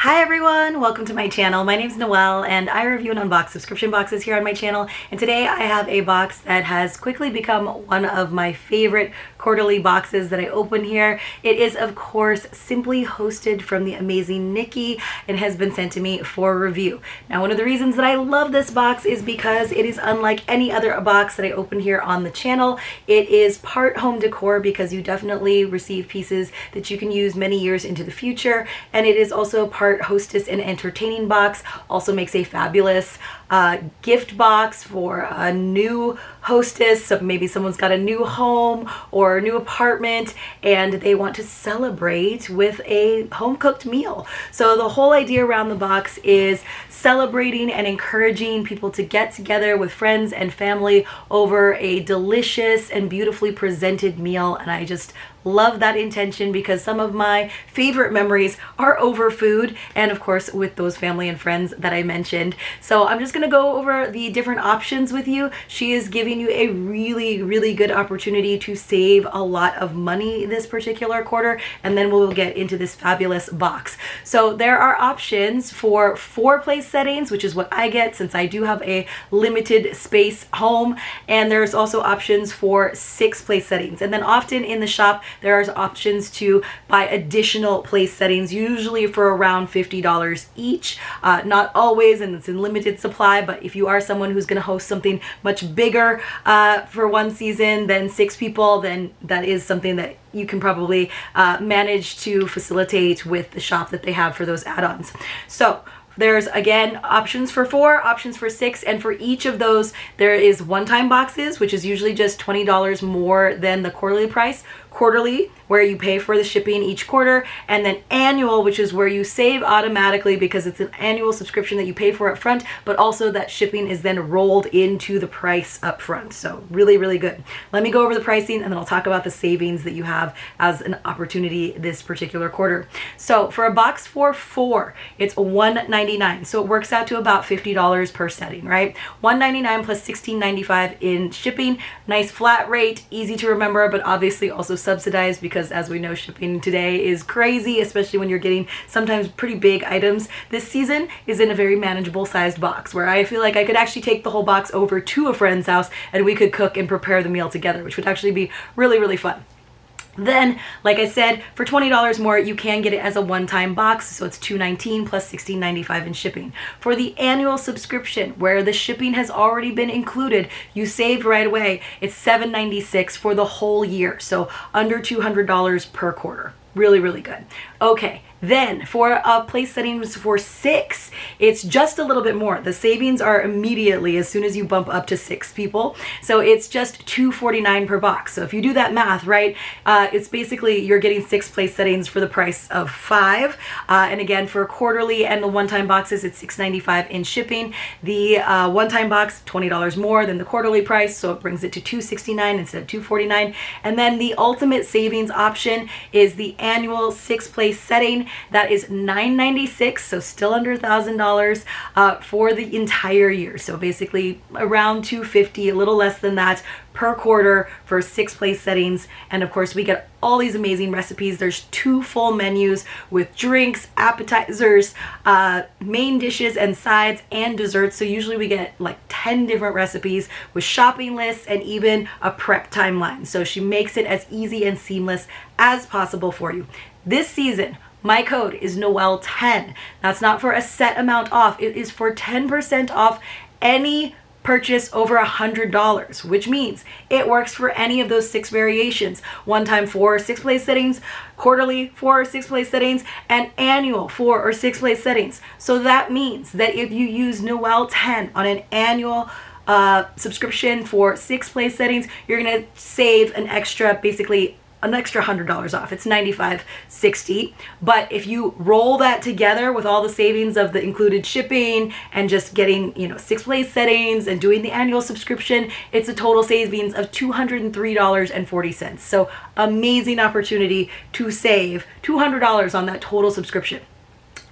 Hi everyone, welcome to my channel. My name is Noel and I review and unbox subscription boxes here on my channel, and today I have a box that has quickly become one of my favorite quarterly boxes that I open here. It is of course simply hosted from the amazing Nikki and has been sent to me for review. Now, one of the reasons that I love this box is because it is unlike any other box that I open here on the channel. It is part home decor because you definitely receive pieces that you can use many years into the future, and it is also part hostess and entertaining box. Also makes a fabulous gift box for a new hostess. So maybe someone's got a new home or a new apartment and they want to celebrate with a home-cooked meal. So the whole idea around the box is celebrating and encouraging people to get together with friends and family over a delicious and beautifully presented meal. And I just love that intention because some of my favorite memories are over food and of course with those family and friends that I mentioned. So I'm just going to go over the different options with you. She is giving you a really good opportunity to save a lot of money this particular quarter, and then we'll get into this fabulous box. So there are options for 4 place settings, which is what I get since I do have a limited space home, and there's also options for 6 place settings. And then often in the shop there are options to buy additional place settings, usually for around $50 each. Not always, and it's in limited supply, but if you are someone who's going to host something much bigger for one season than 6 people, then that is something that you can probably manage to facilitate with the shop that they have for those add-ons. So there's again options for 4, options for 6, and for each of those there is one-time boxes, which is usually just $20 more than the quarterly price. Quarterly, where you pay for the shipping each quarter, and then annual, which is where you save automatically because it's an annual subscription that you pay for up front, but also that shipping is then rolled into the price up front. So really good. Let me go over the pricing and then I'll talk about the savings that you have as an opportunity this particular quarter. So for a box for 4, it's $1.99. So it works out to about $50 per setting, right? $1.99 plus $16.95 in shipping. Nice flat rate, easy to remember, but obviously also subsidized because, as we know, shipping today is crazy, especially when you're getting sometimes pretty big items. This season is in a very manageable sized box where I feel like I could actually take the whole box over to a friend's house and we could cook and prepare the meal together, which would actually be really fun. Then, like I said, for $20 more, you can get it as a one-time box, so it's $2.19 plus $16.95 in shipping. For the annual subscription, where the shipping has already been included, you save right away. It's $7.96 for the whole year, so under $200 per quarter. Really good. Okay, then for place settings for 6, it's just a little bit more. The savings are immediately as soon as you bump up to 6 people. So it's just $2.49 per box. So if you do that math, right, it's basically you're getting 6 place settings for the price of 5. And again, for quarterly and the one-time boxes, it's $6.95 in shipping. The one-time box, $20 more than the quarterly price, so it brings it to $2.69 instead of $2.49. And then the ultimate savings option is the annual 6 place setting. That is $9.96, so still under $1,000 for the entire year. So basically around $250, a little less than that per quarter for 6 place settings. And of course we get all these amazing recipes. There's 2 full menus with drinks, appetizers, main dishes and sides, and desserts. So usually we get like 10 different recipes with shopping lists and even a prep timeline. So she makes it as easy and seamless as possible for you. This season, my code is Noel10. That's not for a set amount off. It is for 10% off any purchase over $100, which means it works for any of those 6 variations. One-time 4 or 6 place settings, quarterly 4 or 6 place settings, and annual 4 or 6 place settings. So that means that if you use Noel10 on an annual subscription for 6 place settings, you're gonna save an extra, basically an extra $100 off. It's $95.60. But if you roll that together with all the savings of the included shipping and just getting, 6 place settings and doing the annual subscription, it's a total savings of $203.40. So amazing opportunity to save $200 on that total subscription.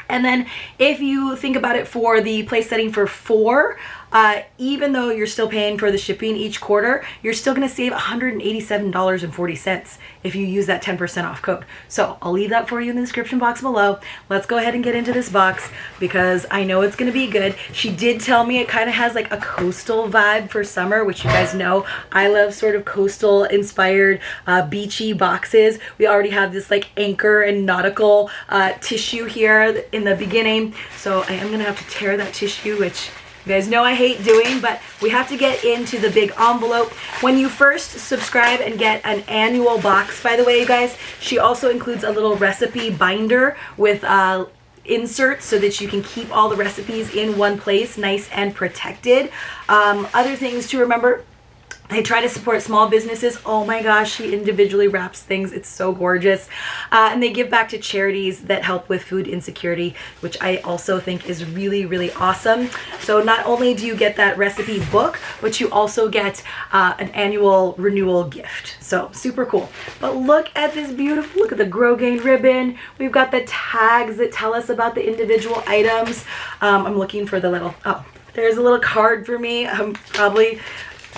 And then if you think about it for the place setting for 4, even though you're still paying for the shipping each quarter, you're still going to save $187.40 if you use that 10% off code. So I'll leave that for you in the description box below. Let's go ahead and get into this box because I know it's going to be good. She did tell me it kind of has like a coastal vibe for summer, which you guys know I love sort of coastal inspired beachy boxes. We already have this like anchor and nautical tissue here in the beginning. So I am going to have to tear that tissue, which you guys know I hate doing, but we have to get into the big envelope. When you first subscribe and get an annual box, by the way, you guys, she also includes a little recipe binder with inserts so that you can keep all the recipes in one place, nice and protected. Other things to remember: they try to support small businesses. Oh my gosh, she individually wraps things. It's so gorgeous. And they give back to charities that help with food insecurity, which I also think is really, really awesome. So not only do you get that recipe book, but you also get an annual renewal gift. So super cool. But look at this beautiful, look at the Grow Gain ribbon. We've got the tags that tell us about the individual items. I'm looking for the little, oh, there's a little card for me. I'm probably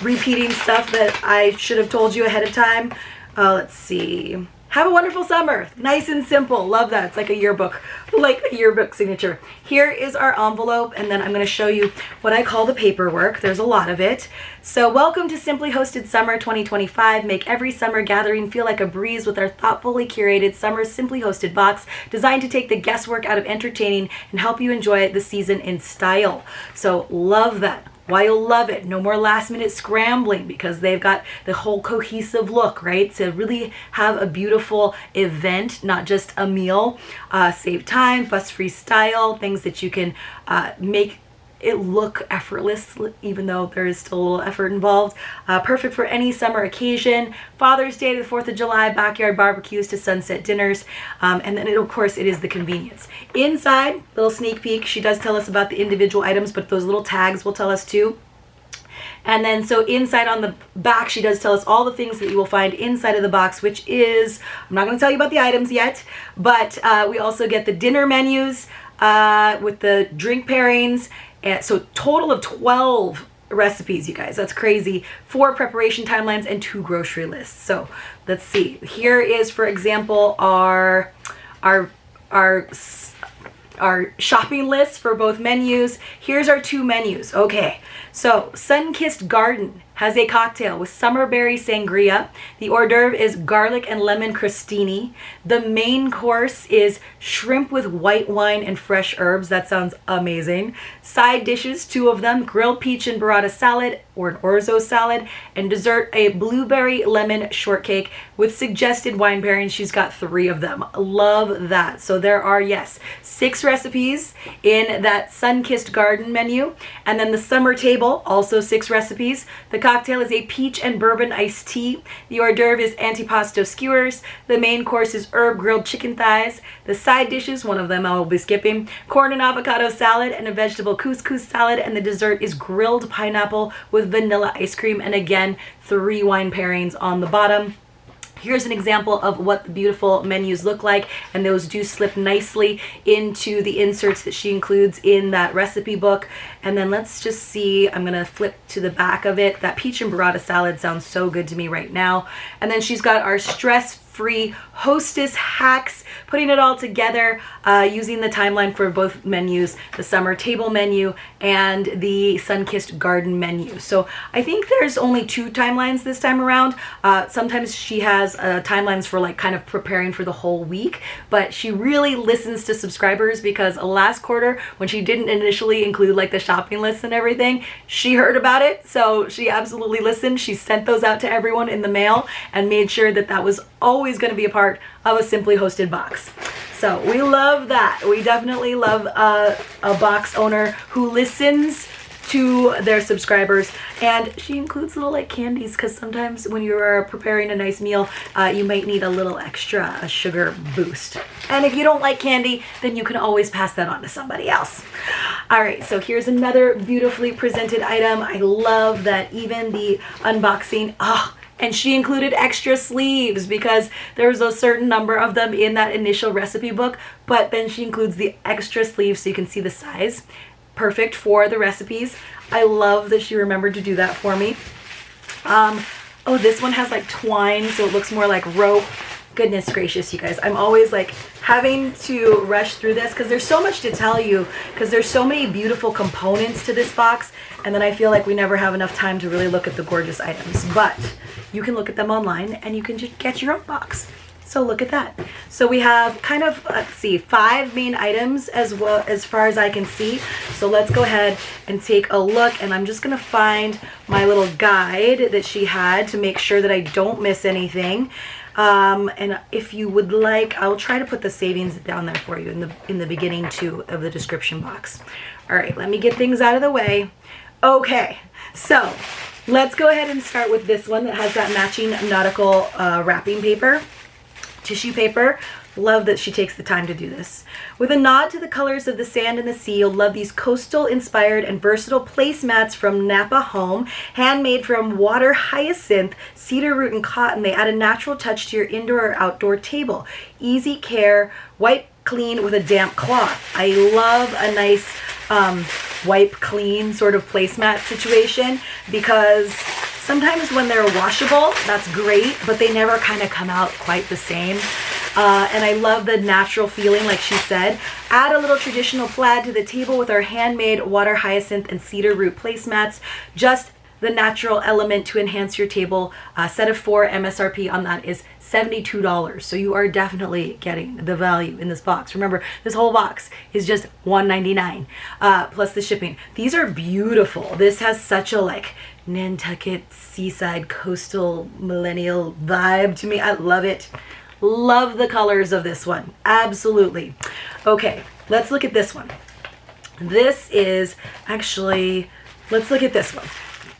repeating stuff that I should have told you ahead of time. Let's see. Have a wonderful summer. Nice and simple. Love that. It's like a yearbook signature. Here is our envelope, and then I'm going to show you what I call the paperwork. There's a lot of it. So welcome to Simply Hosted Summer 2025. Make every summer gathering feel like a breeze with our thoughtfully curated Summer Simply Hosted box designed to take the guesswork out of entertaining and help you enjoy the season in style. So love that. Why you'll love it. No more last minute scrambling because they've got the whole cohesive look, right? To really have a beautiful event, not just a meal. Save time, fuss-free style, things that you can make it look effortless, even though there is still a little effort involved. Perfect for any summer occasion. Father's Day to the 4th of July, backyard barbecues to sunset dinners. And then, of course, it is the convenience. Inside, little sneak peek, she does tell us about the individual items, but those little tags will tell us too. And then so inside on the back, she does tell us all the things that you will find inside of the box, which is, I'm not going to tell you about the items yet, but we also get the dinner menus with the drink pairings. And so total of 12 recipes, you guys. That's crazy. 4 preparation timelines and 2 grocery lists. So let's see. Here is, for example, our shopping list for both menus. Here's our 2 menus. Okay. So Sun-Kissed Garden has a cocktail with summerberry sangria. The hors d'oeuvre is garlic and lemon crostini. The main course is shrimp with white wine and fresh herbs. That sounds amazing. Side dishes, 2 of them: grilled peach and burrata salad or an orzo salad, and dessert, a blueberry lemon shortcake with suggested wine pairings. She's got 3 of them. Love that. So there are, yes, 6 recipes in that Sun-Kissed Garden menu. And then the summer table, also 6 recipes. The cocktail is a peach and bourbon iced tea. The hors d'oeuvre is antipasto skewers. The main course is herb grilled chicken thighs. The side dishes, one of them I will be skipping: corn and avocado salad and a vegetable couscous salad. And the dessert is grilled pineapple with vanilla ice cream. And again, 3 wine pairings on the bottom. Here's an example of what the beautiful menus look like, and those do slip nicely into the inserts that she includes in that recipe book. And then let's just see, I'm gonna flip to the back of it. That peach and burrata salad sounds so good to me right now. And then she's got our stress-free hostess hacks, putting it all together using the timeline for both menus, the summer table menu and the Sun-Kissed Garden menu. So I think there's only 2 timelines this time around. Sometimes she has timelines for like kind of preparing for the whole week, but she really listens to subscribers because last quarter, when she didn't initially include like the shopping lists and everything, she heard about it. So she absolutely listened. She sent those out to everyone in the mail and made sure that that was always going to be a part of a Simply Hosted box. So we love that. We definitely love a box owner who listens to their subscribers. And she includes little like candies, because sometimes when you are preparing a nice meal, you might need a little extra sugar boost. And if you don't like candy, then you can always pass that on to somebody else. All right, so here's another beautifully presented item. I love that even the unboxing, and she included extra sleeves because there was a certain number of them in that initial recipe book, but then she includes the extra sleeves so you can see the size. perfect for the recipes. I love that she remembered to do that for me. Oh, this one has like twine, so it looks more like rope. Goodness gracious, you guys. I'm always like having to rush through this because there's so much to tell you, because there's so many beautiful components to this box, and then I feel like we never have enough time to really look at the gorgeous items. But you can look at them online and you can just get your own box. So look at that. So we have kind of, let's see, 5 main items as well as far as I can see. So let's go ahead and take a look, and I'm just gonna find my little guide that she had to make sure that I don't miss anything. And if you would like, I'll try to put the savings down there for you in the beginning too of the description box. All right, let me get things out of the way. Okay, so let's go ahead and start with this one that has that matching nautical wrapping paper. Tissue paper. Love that she takes the time to do this. With a nod to the colors of the sand and the sea, you'll love these coastal inspired and versatile placemats from Napa Home, handmade from water hyacinth, cedar root, and cotton. They add a natural touch to your indoor or outdoor table. Easy care, wipe clean with a damp cloth. I love a nice wipe clean sort of placemat situation, because sometimes when they're washable, that's great, but they never kind of come out quite the same. And I love the natural feeling, like she said. Add a little traditional plaid to the table with our handmade water hyacinth and cedar root placemats. Just the natural element to enhance your table. Set of 4, MSRP on that is $72. So you are definitely getting the value in this box. Remember, this whole box is just $1.99 plus the shipping. These are beautiful. This has such a like Nantucket seaside coastal millennial vibe to me. I love it. Love the colors of this one. Absolutely. Okay, let's look at this one. This is actually, let's look at this one.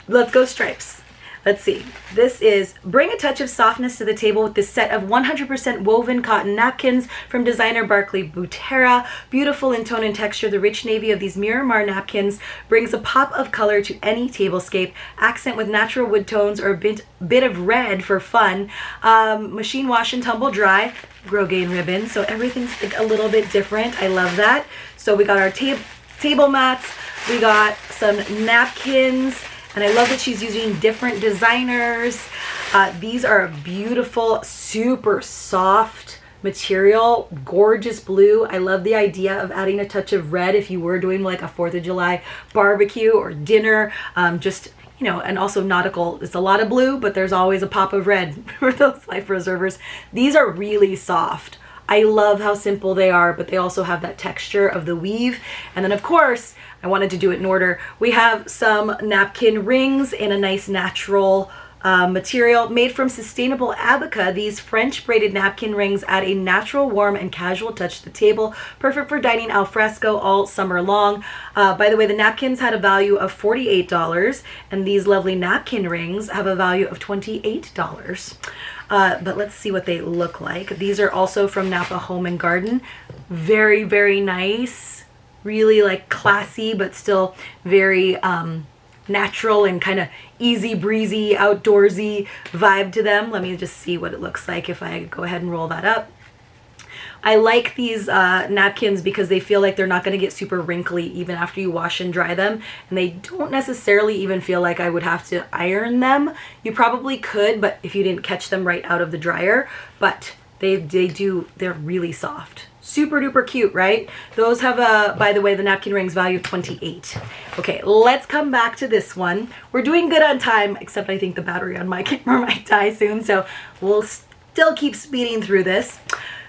Let's go stripes. Let's see. This is bring a touch of softness to the table with this set of 100% woven cotton napkins from designer Barclay Butera. Beautiful in tone and texture, the rich navy of these Miramar napkins brings a pop of color to any tablescape. Accent with natural wood tones or a bit of red for fun. Machine wash and tumble dry. Grosgrain ribbon, so everything's like a little bit different. I love that. So we got our table mats. We got some napkins. And I love that she's using different designers. These are a beautiful, super soft material, gorgeous blue. I love the idea of adding a touch of red if you were doing like a 4th of July barbecue or dinner. Just, you know, and also nautical, it's a lot of blue, but there's always a pop of red for those life preservers. These are really soft. I love how simple they are, but they also have that texture of the weave. And then of course, I wanted to do it in order. We have some napkin rings in a nice natural material made from sustainable abaca. These French braided napkin rings add a natural, warm, and casual touch to the table. Perfect for dining al fresco all summer long. By the way, the napkins had a value of $48, and these lovely napkin rings have a value of $28. But let's see what they look like. These are also from Napa Home and Garden. Very, very nice. Really like classy, but still very natural and kind of easy breezy, outdoorsy vibe to them. Let me just see what it looks like if I go ahead and roll that up. I like these napkins because they feel like they're not going to get super wrinkly even after you wash and dry them. And they don't necessarily even feel like I would have to iron them. You probably could, but if you didn't catch them right out of the dryer. But they're really soft. Super duper cute, right? Those have a, by the way, the napkin rings value of $28. Okay, let's come back to this one. We're doing good on time, except I think the battery on my camera might die soon, so we'll still keep speeding through this.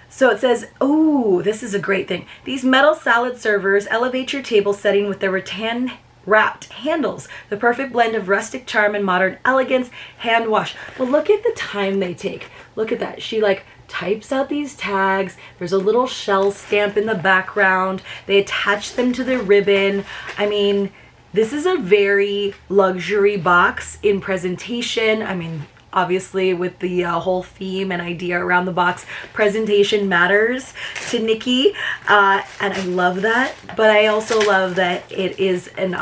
So it says, oh, this is a great thing. These metal salad servers elevate your table setting with their rattan wrapped handles. The perfect blend of rustic charm and modern elegance. Hand wash. Well, look at the time they take. Look at that. She like types out these tags. There's a little shell stamp in the background. They attach them to the ribbon. I mean, this is a very luxury box in presentation. I mean, obviously with the whole theme and idea around the box, presentation matters to Nikki, and I love that. But I also love that it is an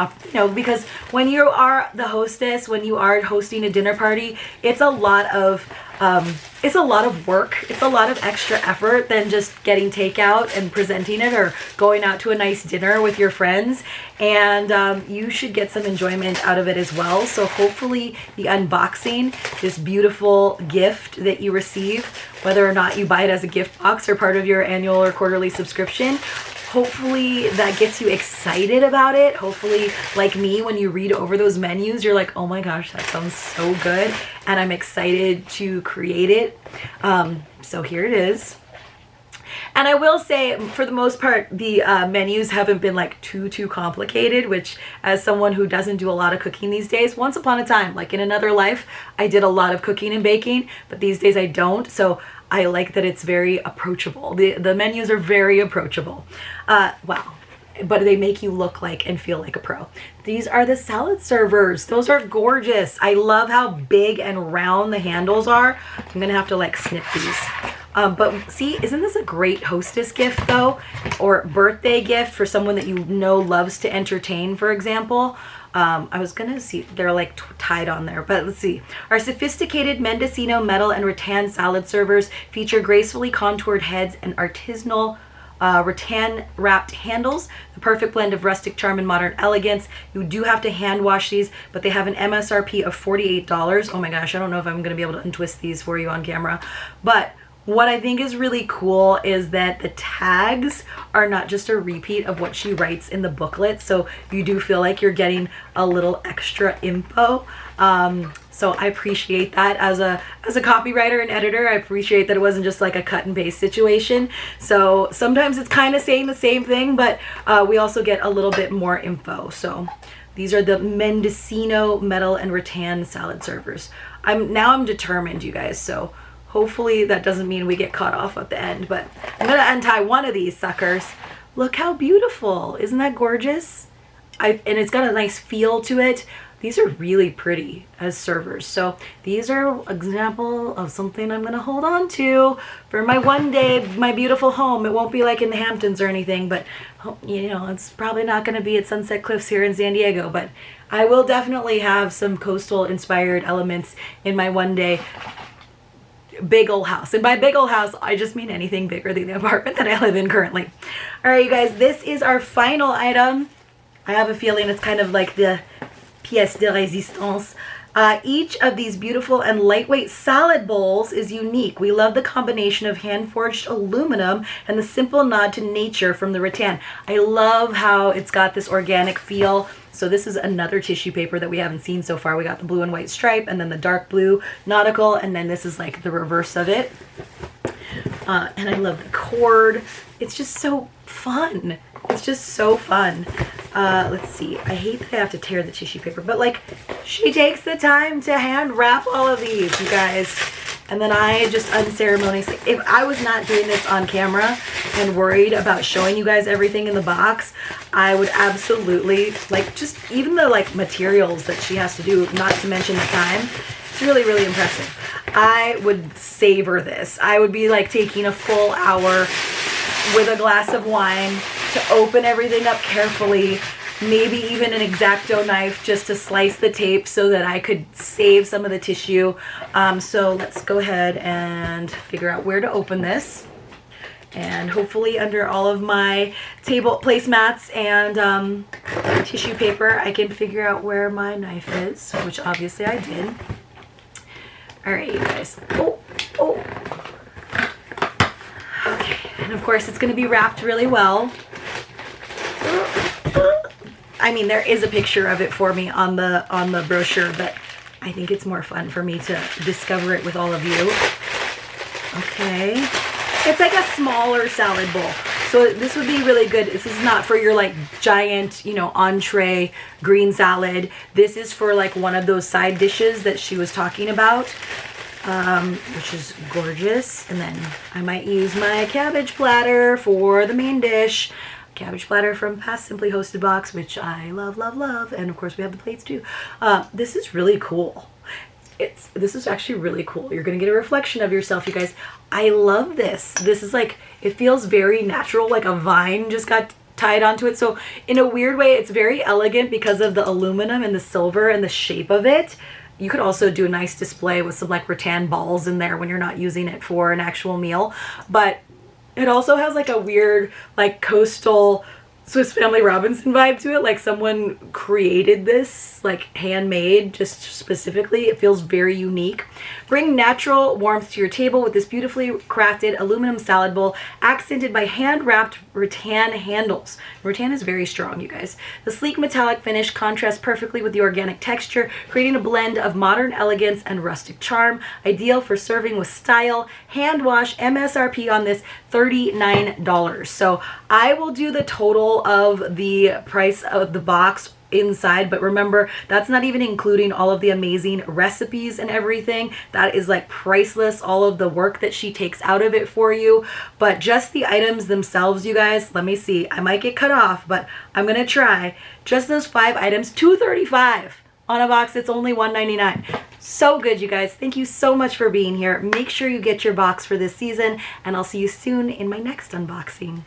because when you are the hostess, when you are hosting a dinner party, it's a lot of It's a lot of work. It's a lot of extra effort than just getting takeout and presenting it or going out to a nice dinner with your friends. And you should get some enjoyment out of it as well. So hopefully the unboxing, this beautiful gift that you receive, whether or not you buy it as a gift box or part of your annual or quarterly subscription, hopefully that gets you excited about it. Hopefully, like me, when you read over those menus, you're like, oh my gosh, that sounds so good. And I'm excited to create it. So here it is. And I will say, for the most part, the menus haven't been like too complicated, which, as someone who doesn't do a lot of cooking these days, once upon a time, like in another life, I did a lot of cooking and baking, but these days I don't. So I like that it's very approachable. The menus are very approachable. Wow. But they make you look like and feel like a pro. These are the salad servers. Those are gorgeous. I love how big and round the handles are. I'm gonna have to like snip these. But see, isn't this a great hostess gift though? Or birthday gift for someone that you know loves to entertain, for example. I was gonna see, they're like tied on there, but let's see. Our sophisticated Mendocino metal and rattan salad servers feature gracefully contoured heads and artisanal rattan wrapped handles, the perfect blend of rustic charm and modern elegance. You do have to hand wash these, but they have an MSRP of $48. Oh my gosh, I don't know if I'm gonna be able to untwist these for you on camera, but what I think is really cool is that the tags are not just a repeat of what she writes in the booklet, so you do feel like you're getting a little extra info. So I appreciate that as a copywriter and editor. I appreciate that it wasn't just like a cut and paste situation. So sometimes it's kind of saying the same thing, but we also get a little bit more info. So these are the Mendocino metal and rattan salad servers. I'm determined, you guys. So hopefully that doesn't mean we get cut off at the end, but I'm gonna untie one of these suckers. Look how beautiful. Isn't that gorgeous? And it's got a nice feel to it. These are really pretty as servers. So these are an example of something I'm gonna hold on to for my one day, my beautiful home. It won't be like in the Hamptons or anything, but you know, it's probably not gonna be at Sunset Cliffs here in San Diego, but I will definitely have some coastal inspired elements in my one day big old house. And by big old house, I just mean anything bigger than the apartment that I live in currently. All right, you guys, this is our final item. I have a feeling it's kind of like the pièce de résistance. Each of these beautiful and lightweight salad bowls is unique. We love the combination of hand-forged aluminum and the simple nod to nature from the rattan. I love how it's got this organic feel. So this is another tissue paper that we haven't seen so far. We got the blue and white stripe, and then the dark blue nautical, and then this is like the reverse of it. And I love the cord. It's just so fun. It's just so fun. Let's see. I hate that I have to tear the tissue paper, but like she takes the time to hand wrap all of these, you guys. And then I just unceremoniously, if I was not doing this on camera and worried about showing you guys everything in the box, I would absolutely, like, just even the like materials that she has to do, not to mention the time, it's really, really impressive. I would savor this. I would be like taking a full hour with a glass of wine to open everything up carefully, maybe even an X-Acto knife just to slice the tape so that I could save some of the tissue. So let's go ahead and figure out where to open this. And hopefully under all of my table placemats and tissue paper, I can figure out where my knife is, which obviously I did. All right, you guys. Oh. Okay, and of course it's gonna be wrapped really well. I mean, there is a picture of it for me on the brochure, but I think it's more fun for me to discover it with all of you. Okay. It's like a smaller salad bowl. So this would be really good. This is not for your like giant, you know, entree green salad. This is for like one of those side dishes that she was talking about, which is gorgeous. And then I might use my cabbage platter for the main dish. Cabbage platter from past Simply Hosted box, which I love, love, love. And of course we have the plates too. This is really cool. This is actually really cool. You're gonna get a reflection of yourself, you guys. I love this. This is like, it feels very natural, like a vine just got tied onto it. So in a weird way, it's very elegant because of the aluminum and the silver and the shape of it. you could also do a nice display with some like rattan balls in there when you're not using it for an actual meal. But it also has like a weird like coastal Swiss Family Robinson vibe to it, like someone created this, like handmade, just specifically. It feels very unique. Bring natural warmth to your table with this beautifully crafted aluminum salad bowl, accented by hand-wrapped rattan handles. Rattan is very strong, you guys. The sleek metallic finish contrasts perfectly with the organic texture, creating a blend of modern elegance and rustic charm, ideal for serving with style. Hand wash, MSRP on this, $39. So I will do the total of the price of the box inside, but remember, that's not even including all of the amazing recipes and everything. That is like priceless, all of the work that she takes out of it for you. But just the items themselves, you guys, let me see, I might get cut off, but I'm gonna try. Just those 5 items, $235 on a box. It's only $199. So good, you guys. Thank you so much for being here. Make sure you get your box for this season, and I'll see you soon in my next unboxing.